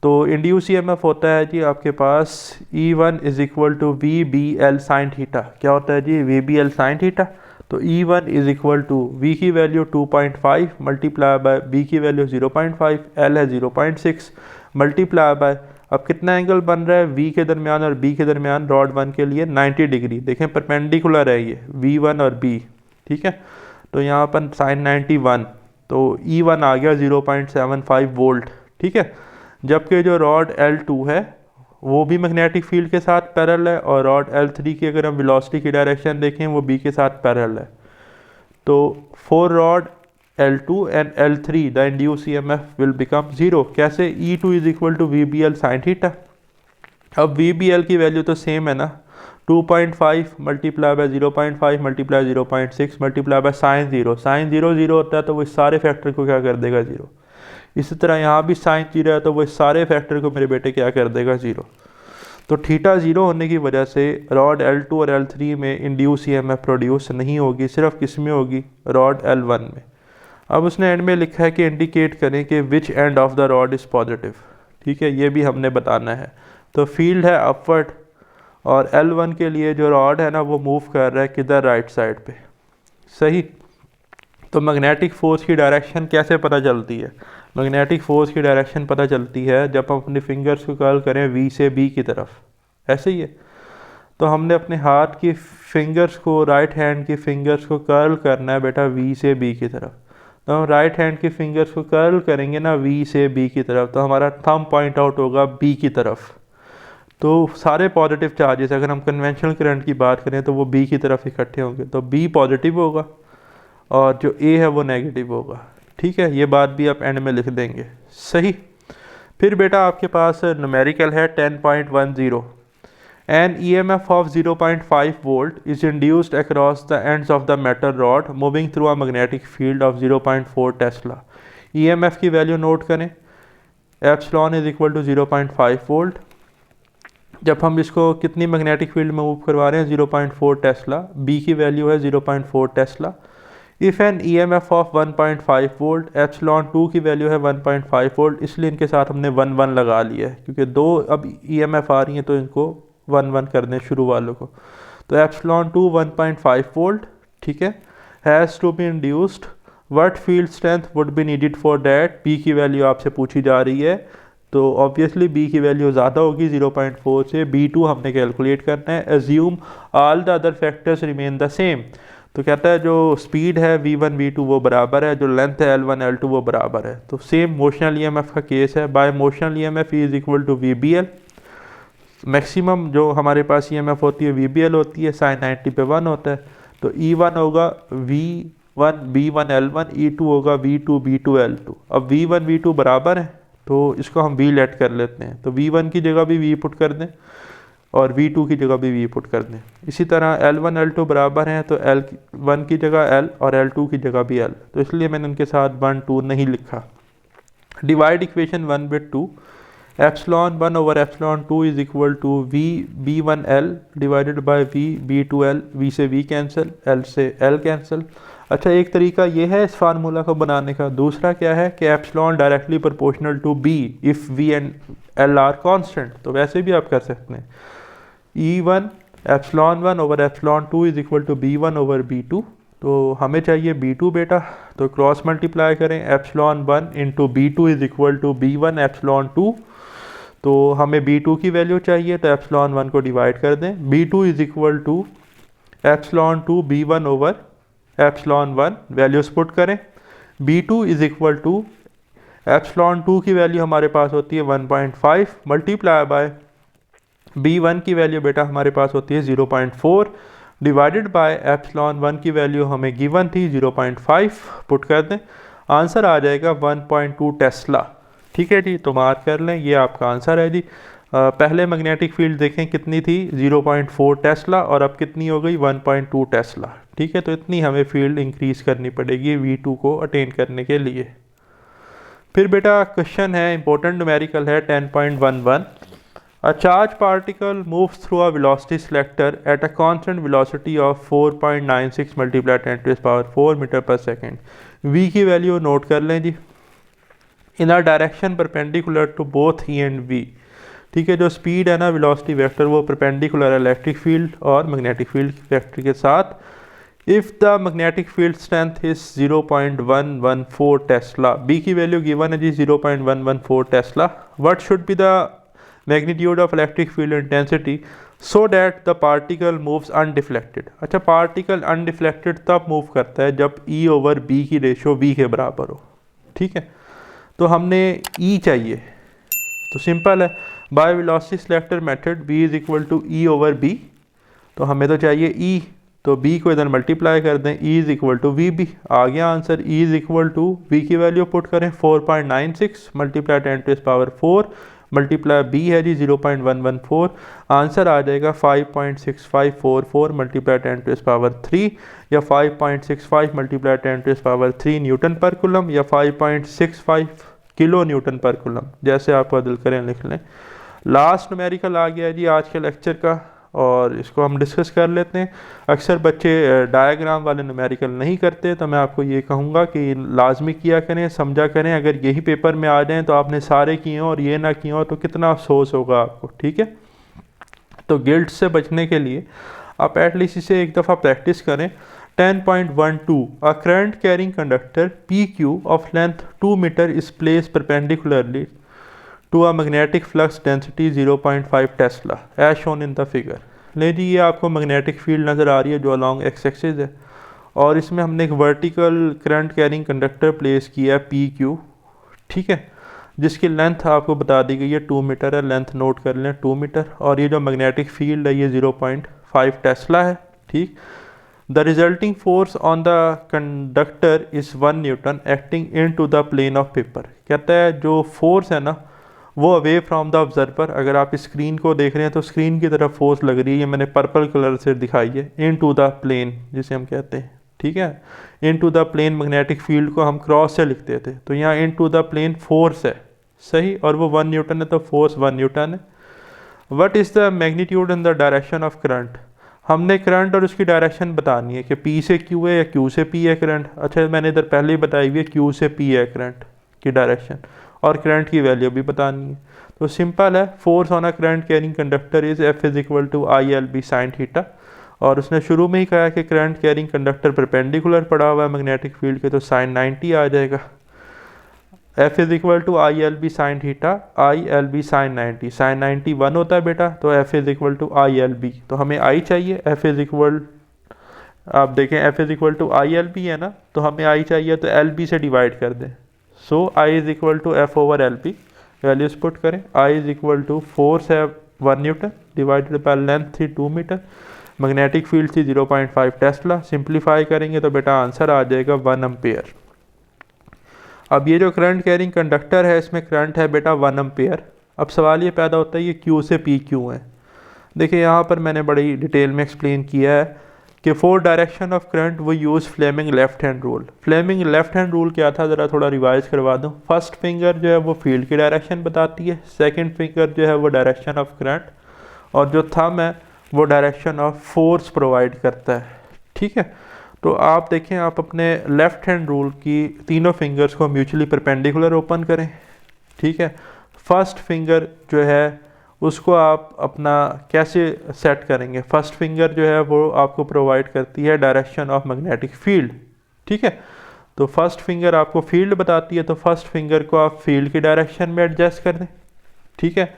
तो इंड्यूस ईएमएफ होता है जी आपके पास E1 is equal to VBL sine theta. क्या होता है जी? VBL sine theta. तो E1 is equal to V की वैल्यू 2.5 मल्टीप्लाई बाय B की वैल्यू 0.5, L है 0.6 मल्टीप्लाई बाय, अब कितना एंगल बन रहा है V के दरमियान और B के दरमियान रॉड 1 के लिए? 90 डिग्री। देखें परपेंडिकुलर है ये V1 और B, ठीक है। तो यहाँ पर साइन 91, तो E1 आ गया 0.75 वोल्ट, ठीक है। जबकि जो रॉड L2 है वो भी मैग्नेटिक फील्ड के साथ पैरेलल है, और रॉड L3 की अगर हम वेलोसिटी की डायरेक्शन देखें वो B के साथ पैरेलल है। तो for rod L2 and L3 the induce EMF will become 0। कैसे? E2 is equal to VBL sine theta. अब VBL की वैल्यू तो सेम है ना, 2.5 multiply by 0.5 multiply 0.6 multiply by sine 0। Sine 0 0 होता है तो वो इस सारे फैक्टर को क्या कर देगा? 0। इसी तरह यहाँ भी साइन 0 है तो वो इस सारे फैक्टर को मेरे बेटे क्या कर देगा? 0। तो थीटा 0 होने की वजह से रॉड L2 और L3 में इंड्यूस ईएमएफ प्रोड्यूस नहीं होगी, सिर्फ किस में होगी? रॉड L1 में। अब उसने एंड में लिखा है कि इंडिकेट करें कि which end of the rod is positive, ठीक है, ये भी हमने बताना है। तो फील्ड है अपवर्ड, और L1 के लिए जो रॉड है ना वो मूव कर रहा है किधर? राइट साइड पे, सही। तो मैग्नेटिक फोर्स की डायरेक्शन कैसे पता चलती है? मैग्नेटिक फोर्स की डायरेक्शन पता चलती है जब हम अपने फिंगर्स को कर्ल करें V से B की तरफ, ऐसे ही है। तो हमने अपने हाथ की फिंगर्स को, राइट हैंड की फिंगर्स को कर्ल करना है बेटा V से B की तरफ। तो हम राइट हैंड की फिंगर्स को कर्ल करेंगे ना V से B की तरफ, तो हमारा थंब पॉइंट आउट होगा B की तरफ। तो सारे पॉजिटिव चार्जेस, अगर हम कन्वेंशनल करंट की बात करें तो वो B की तरफ इकट्ठे होंगे, तो B पॉजिटिव होगा और जो A है वो नेगेटिव होगा, ठीक है। ये बात भी आप एंड में लिख देंगे, सही। फिर बेटा आपके पास न्यूमेरिकल है 10.10। An EMF of 0.5 volt is induced across the ends of the metal rod moving through a magnetic field of 0.4 tesla. EMF की वैल्यू नोट करें, epsilon is equal to 0.5 volt. जब हम इसको कितनी मैग्नेटिक फील्ड में move करवा रहे हैं? 0.4 टेस्ला। B की वैल्यू है 0.4 tesla. If an EMF of 1.5 volt, epsilon 2 की वैल्यू है 1.5 वोल्ट, इसलिए इनके साथ हमने 1 1 लगा लिया है, क्योंकि दो अब EMF आ रही हैं तो इनको 1 1 कर दें शुरू वालों को। तो एप्सिलॉन 2 1.5 वोल्ट, ठीक है, has to be induced. What field strength would be needed for that? B की वैल्यू आपसे पूछी जा रही है, तो ऑब्वियसली B की वैल्यू ज़्यादा होगी 0.4 से। B2 हमने कैलकुलेट करना है। Assume all the other factors remain the same. तो कहता है जो स्पीड है V1 V2 वो बराबर है, जो लेंथ है L1 L2 वो बराबर है। तो सेम मोशनल EMF का केस है। By motional EMF is equal to VBL। Maximum जो हमारे पास EMF होती है VBL होती है, साइन 90 पे 1 होता है। तो E1 होगा V1 B1 L1, E2 होगा V2 B2 L2। अब V1 V2 बराबर है तो इसको हम V लेट कर लेते हैं। तो V1 की जगह भी V पुट कर दें, और V2 की जगह भी V पुट कर दें। इसी तरह L1 L2 बराबर हैं तो L1 की जगह L और L2 की जगह भी L, तो इसलिए मैंने उनके साथ 1 2 नहीं लिखा। Divide equation 1 with 2, epsilon 1 over epsilon 2 is equal to V B1L divided by V B2L, V से V कैंसिल, L से L कैंसिल। अच्छा, एक तरीका ये है इस फार्मूला को बनाने का। दूसरा क्या है कि epsilon directly proportional to B if V and L are constant, तो वैसे भी आप कर सकते हैं। E1 epsilon 1 over epsilon 2 is equal to B1 over B2, तो हमें चाहिए B2 बेटा, तो क्रॉस मल्टीप्लाई करें। Epsilon 1 into B2 is equal to B1 epsilon 2, तो हमें B2 की वैल्यू चाहिए तो एप्सिलॉन 1 को डिवाइड कर दें। B2 is equal to epsilon 2 B1 over epsilon 1, values put करें। B2 is equal to epsilon 2 की वैल्यू हमारे पास होती है 1.5 मल्टीप्लाई बाय B1 की वैल्यू बेटा हमारे पास होती है 0.4 डिवाइडेड बाय एप्सिलॉन 1 की वैल्यू हमें गिवन थी 0.5, पुट कर दें। आंसर आ जाएगा 1.2 टेस्ला। ठीक है जी, तो मार्क कर लें, ये आपका आंसर है जी। पहले मैग्नेटिक फील्ड देखें कितनी थी, 0.4 टेस्ला, और अब कितनी हो गई 1.2 टेस्ला। ठीक है, तो इतनी हमें फील्ड इंक्रीज़ करनी पड़ेगी V2 को अटेन करने के लिए। फिर बेटा क्वेश्चन है, इंपॉर्टेंट न्यूमेरिकल है 10.11। A charged particle moves through a velocity selector at a constant velocity of 4.96 multiplied 10 to the power 4 metre पर सेकेंड। V की वैल्यू नोट कर लें जी। In a direction perpendicular to both E and V। ठीक है, जो speed है ना वेलोसिटी वेक्टर, वो परपेंडिकुलर है इलेक्ट्रिक फील्ड और मैग्नेटिक फील्ड वेक्टर के साथ। If the magnetic field strength is 0.114 tesla, B की वैल्यू गिवन है जी 0.114 tesla. What should be the magnitude of electric field intensity so that the particle moves undeflected. अच्छा, particle undeflected तब move करता है जब E ओवर B की ratio V के बराबर हो। ठीक है, तो हमने E चाहिए, तो सिंपल है, by velocity selector method B is equal to E over B, तो हमें तो चाहिए E, तो B को इधर मल्टीप्लाई कर दें, E is equal to VB, आ गया answer. E is equal to V की वैल्यू पुट करें 4.96 multiply 10 to the power 4 multiply B है जी 0.114, आंसर आ जाएगा 5.6544 मल्टीप्लाई 10 टू द पावर 3 या 5.65 multiply 10 to the power 3 newton पर कूलम या 5.65 किलो न्यूटन पर कूलम, जैसे आप बदल करें लिख लें। लास्ट न्यूमेरिकल आ गया है जी आज के लेक्चर का, और इसको हम डिस्कस कर लेते हैं। अक्सर बच्चे डायग्राम वाले न्यूमेरिकल नहीं करते, तो मैं आपको ये कहूँगा कि लाजमी किया करें, समझा करें। अगर यही पेपर में आ जाएं तो आपने सारे किए हों और ये ना किए हों तो कितना अफसोस होगा आपको। ठीक है, तो गिल्ट से बचने के लिए आप एटलीस्ट इसे एक दफ़ा प्रैक्टिस करें। 10.12 a current carrying conductor PQ of length 2 metre is place perpendicularly to a magnetic flux density 0.5 tesla as shown in the figure. ले जी, ये आपको मैग्नेटिक फील्ड नज़र आ रही है जो अलॉन्ग एक्स एक्सिस है, और इसमें हमने एक vertical current carrying conductor place किया है PQ। ठीक है, जिसकी लेंथ आपको बता दी गई है 2 मीटर है, लेंथ नोट कर लें 2 मीटर, और ये जो मैग्नेटिक फील्ड है ये 0.5 टेस्ला है। ठीक, the resulting force on the conductor is 1 newton acting into the plane of paper. कहता है जो फोर्स है ना वो अवे फ्रॉम द ऑब्जर्वर, अगर आप स्क्रीन को देख रहे हैं तो स्क्रीन की तरफ फोर्स लग रही है, ये मैंने पर्पल कलर से दिखाई है, इन टू द प्लेन जिसे हम कहते हैं। ठीक है, into the plane magnetic field को हम क्रॉस से लिखते थे, तो यहाँ into the plane force है, सही, और वो 1 न्यूटन है, तो फोर्स 1 न्यूटन है। What is the magnitude in the direction of current, हमने करंट और उसकी डायरेक्शन बतानी है कि P से Q है या Q से P है करंट। अच्छा, मैंने इधर पहले ही बताई हुई है Q से P है करंट की डायरेक्शन, और करंट की वैल्यू भी बतानी है। तो सिंपल है, force on a current carrying conductor is F is equal to ILB sine theta, और उसने शुरू में ही कहा कि करंट कैरिंग कंडक्टर परपेंडिकुलर पड़ा हुआ है मैग्नेटिक फील्ड के, तो साइन 90 आ जाएगा। F is equal to ILB sine theta, ILB sine 90, sine 90 1 होता है बेटा, तो F is equal to ILB, तो हमें I चाहिए। F इज इक्वल, आप देखें F is equal to ILB है ना, तो हमें I चाहिए, तो LB से डिवाइड कर दें। So I is equal to F over LB, values put करें। I is equal to force है 1 न्यूटन डिवाइडेड बाय लेंथ थी 2 मीटर, मैग्नेटिक फील्ड थी 0.5 टेस्ला। सिंप्लीफाई करेंगे तो बेटा आंसर आ जाएगा 1 एम्पेयर। अब ये जो करंट कैरिंग कंडक्टर है इसमें करंट है बेटा 1 एम्पेयर। अब सवाल ये पैदा होता है ये Q से P क्यों है, देखिए यहाँ पर मैंने बड़ी डिटेल में एक्सप्लेन किया है कि फॉर डायरेक्शन ऑफ करंट वो use Fleming left hand rule. Fleming left hand rule क्या था, ज़रा थोड़ा रिवाइज करवा दूँ। फर्स्ट फिंगर जो है वो फील्ड की डायरेक्शन बताती है, सेकंड फिंगर जो है वो डायरेक्शन ऑफ करंट, और जो थंब है वो डायरेक्शन ऑफ फोर्स प्रोवाइड करता है। ठीक है, तो आप देखें, आप अपने लेफ्ट हैंड रूल की तीनों फिंगर्स को म्यूचुअली परपेंडिकुलर ओपन करें। ठीक है, फर्स्ट फिंगर जो है उसको आप अपना कैसे सेट करेंगे, फर्स्ट फिंगर जो है वो आपको प्रोवाइड करती है डायरेक्शन ऑफ मैग्नेटिक फील्ड। ठीक है, तो फर्स्ट फिंगर आपको फील्ड बताती है, तो फर्स्ट फिंगर को आप फील्ड की डायरेक्शन में एडजस्ट कर दें। ठीक है,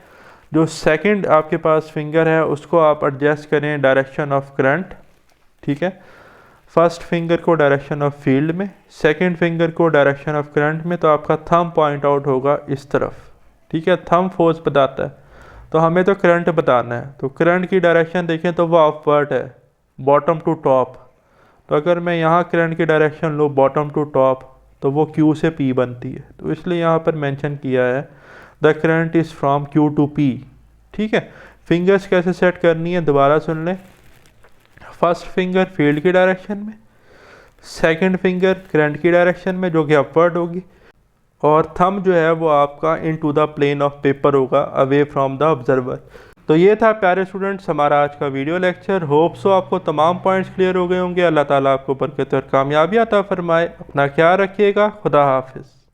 जो सेकंड आपके पास फिंगर है उसको आप एडजस्ट करें डायरेक्शन ऑफ करंट। ठीक है, फर्स्ट फिंगर को डायरेक्शन ऑफ फील्ड में, सेकंड फिंगर को डायरेक्शन ऑफ करंट में, तो आपका थंब पॉइंट आउट होगा इस तरफ। ठीक है, थंब फोर्स बताता है, तो हमें तो करंट बताना है, तो करंट की डायरेक्शन देखें तो वो अपवर्ड है, बॉटम टू टॉप। तो अगर मैं यहाँ करंट की डायरेक्शन लूँ बॉटम टू टॉप तो वो Q से P बनती है, तो इसलिए यहाँ पर मेंशन किया है the current is from Q to P। ठीक है, फिंगर्स कैसे सेट करनी है दोबारा सुन लें। फर्स्ट फिंगर फील्ड की डायरेक्शन में, सेकंड फिंगर करंट की डायरेक्शन में जो कि अपवर्ड होगी, और थंब जो है वो आपका into the plane of paper होगा, अवे फ्रॉम द ऑब्जर्वर। तो ये था प्यारे स्टूडेंट्स हमारा आज का वीडियो लेक्चर। होप सो आपको तमाम पॉइंट्स क्लियर हो गए होंगे। अल्लाह ताला आपको बरकत और कामयाबी अता फरमाए। अपना ख्याल रखिएगा। खुदा हाफिज़।